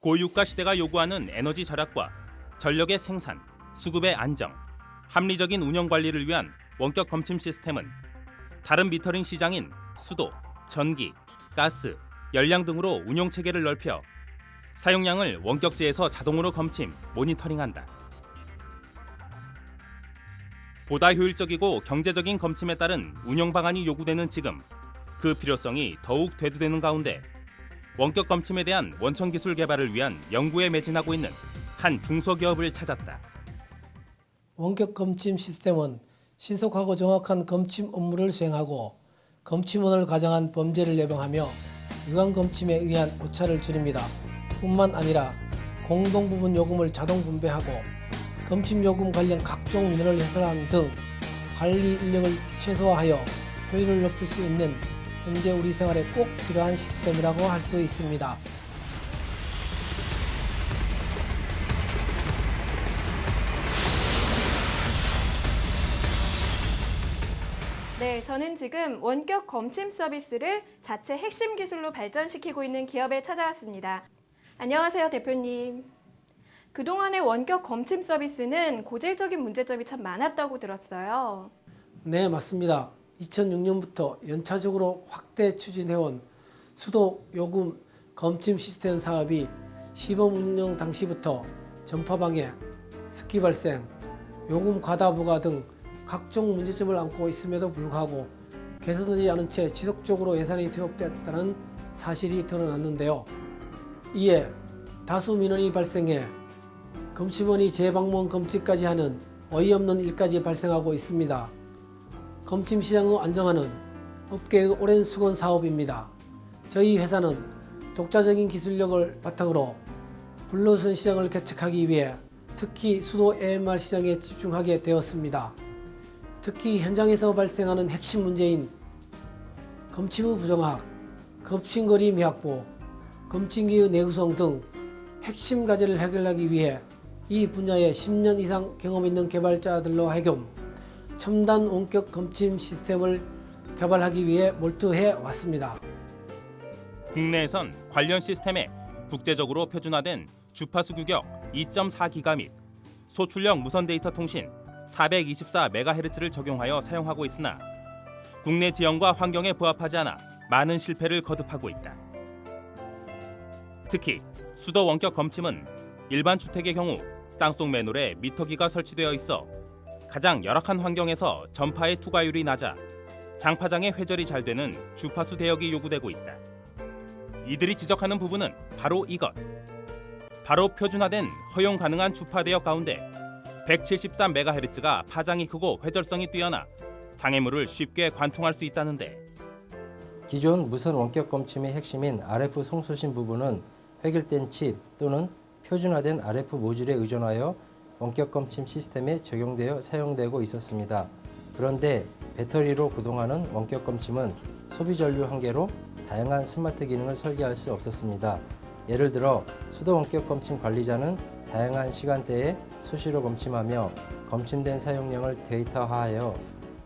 고유가 시대가 요구하는 에너지 절약과 전력의 생산, 수급의 안정, 합리적인 운영 관리를 위한 원격 검침 시스템은 다른 미터링 시장인 수도, 전기, 가스, 열량 등으로 운용 체계를 넓혀 사용량을 원격제에서 자동으로 검침, 모니터링한다. 보다 효율적이고 경제적인 검침에 따른 운영 방안이 요구되는 지금, 그 필요성이 더욱 대두되는 가운데 원격 검침에 대한 원천 기술 개발을 위한 연구에 매진하고 있는 한 중소기업을 찾았다. 원격 검침 시스템은 신속하고 정확한 검침 업무를 수행하고 검침원을 가정한 범죄를 예방하며 유관 검침에 의한 오차를 줄입니다. 뿐만 아니라 공동 부분 요금을 자동 분배하고 검침 요금 관련 각종 민원을 해소하는 등 관리 인력을 최소화하여 효율을 높일 수 있는 현재 우리 생활에 꼭 필요한 시스템이라고 할 수 있습니다. 네, 저는 지금 원격 검침 서비스를 자체 핵심 기술로 발전시키고 있는 기업에 찾아왔습니다. 안녕하세요, 대표님. 그동안의 원격 검침 서비스는 고질적인 문제점이 참 많았다고 들었어요. 네, 맞습니다. 2006년부터 연차적으로 확대 추진해온 수도 요금 검침 시스템 사업이 시범 운영 당시부터 전파방해, 습기 발생, 요금 과다 부과 등 각종 문제점을 안고 있음에도 불구하고 개선되지 않은 채 지속적으로 예산이 투입되었다는 사실이 드러났는데요. 이에 다수 민원이 발생해 검침원이 재방문 검침까지 하는 어이없는 일까지 발생하고 있습니다. 검침 시장의 안정화는 업계의 오랜 수건 사업입니다. 저희 회사는 독자적인 기술력을 바탕으로 불로선 시장을 개척하기 위해 특히 수도 AMR 시장에 집중하게 되었습니다. 특히 현장에서 발생하는 핵심 문제인 검침의 부정확, 검침거리 미확보, 검침기의 내구성 등 핵심 과제를 해결하기 위해 이 분야에 10년 이상 경험 있는 개발자들로 하여금 첨단 원격 검침 시스템을 개발하기 위해 몰두해 왔습니다. 국내에선 관련 시스템에 국제적으로 표준화된 주파수 규격 2.4기가 및 소출력 무선 데이터 통신 424MHz를 적용하여 사용하고 있으나 국내 지형과 환경에 부합하지 않아 많은 실패를 거듭하고 있다. 특히 수도 원격 검침은 일반 주택의 경우 땅속 맨홀에 미터기가 설치되어 있어 가장 열악한 환경에서 전파의 투과율이 낮아 장파장의 회절이 잘 되는 주파수 대역이 요구되고 있다. 이들이 지적하는 부분은 바로 이것. 바로 표준화된 허용 가능한 주파 대역 가운데 173MHz가 파장이 크고 회절성이 뛰어나 장애물을 쉽게 관통할 수 있다는데, 기존 무선 원격 검침의 핵심인 RF 송수신 부분은 획일된 칩 또는 표준화된 RF 모듈에 의존하여 원격 검침 시스템에 적용되어 사용되고 있었습니다. 그런데 배터리로 구동하는 원격 검침은 소비 전류 한계로 다양한 스마트 기능을 설계할 수 없었습니다. 예를 들어 수도 원격 검침 관리자는 다양한 시간대에 수시로 검침하며 검침된 사용량을 데이터화하여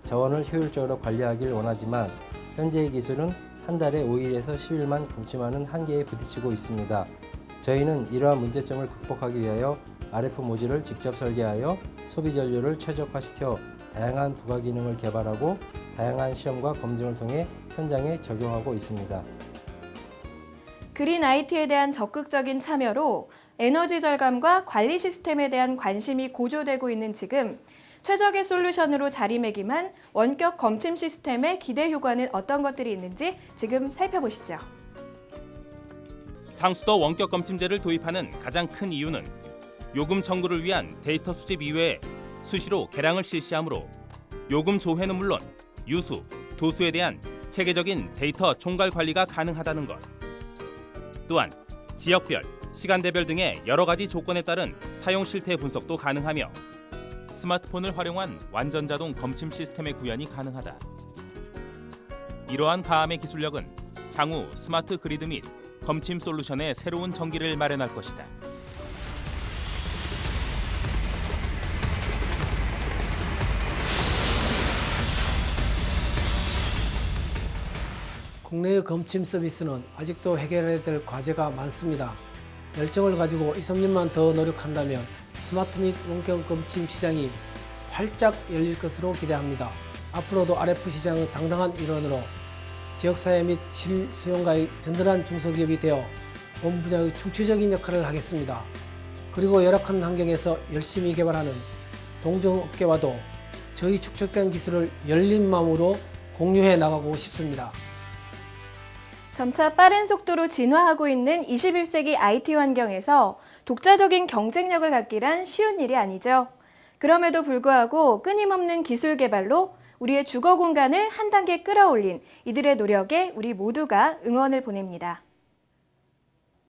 자원을 효율적으로 관리하길 원하지만 현재의 기술은 한 달에 5일에서 10일만 검침하는 한계에 부딪히고 있습니다. 저희는 이러한 문제점을 극복하기 위하여 RF 모듈을 직접 설계하여 소비 전류를 최적화시켜 다양한 부가 기능을 개발하고 다양한 시험과 검증을 통해 현장에 적용하고 있습니다. 그린 IT에 대한 적극적인 참여로 에너지 절감과 관리 시스템에 대한 관심이 고조되고 있는 지금, 최적의 솔루션으로 자리매김한 원격 검침 시스템의 기대 효과는 어떤 것들이 있는지 지금 살펴보시죠. 상수도 원격 검침제를 도입하는 가장 큰 이유는 요금 청구를 위한 데이터 수집 이외에 수시로 개량을 실시하므로 요금 조회는 물론 유수, 도수에 대한 체계적인 데이터 총괄 관리가 가능하다는 것. 또한 지역별, 시간대별 등의 여러 가지 조건에 따른 사용 실태 분석도 가능하며 스마트폰을 활용한 완전 자동 검침 시스템의 구현이 가능하다. 이러한 가함의 기술력은 향후 스마트 그리드 및 검침 솔루션의 새로운 전기를 마련할 것이다. 국내의 검침 서비스는 아직도 해결해야 될 과제가 많습니다. 열정을 가지고 2, 3년만 더 노력한다면 스마트 및 원격 검침 시장이 활짝 열릴 것으로 기대합니다. 앞으로도 RF 시장의 당당한 일원으로 지역사회 및 실수요자의 든든한 중소기업이 되어 본 분야의 중추적인 역할을 하겠습니다. 그리고 열악한 환경에서 열심히 개발하는 동종업계와도 저희 축적된 기술을 열린 마음으로 공유해 나가고 싶습니다. 점차 빠른 속도로 진화하고 있는 21세기 IT 환경에서 독자적인 경쟁력을 갖기란 쉬운 일이 아니죠. 그럼에도 불구하고 끊임없는 기술 개발로 우리의 주거 공간을 한 단계 끌어올린 이들의 노력에 우리 모두가 응원을 보냅니다.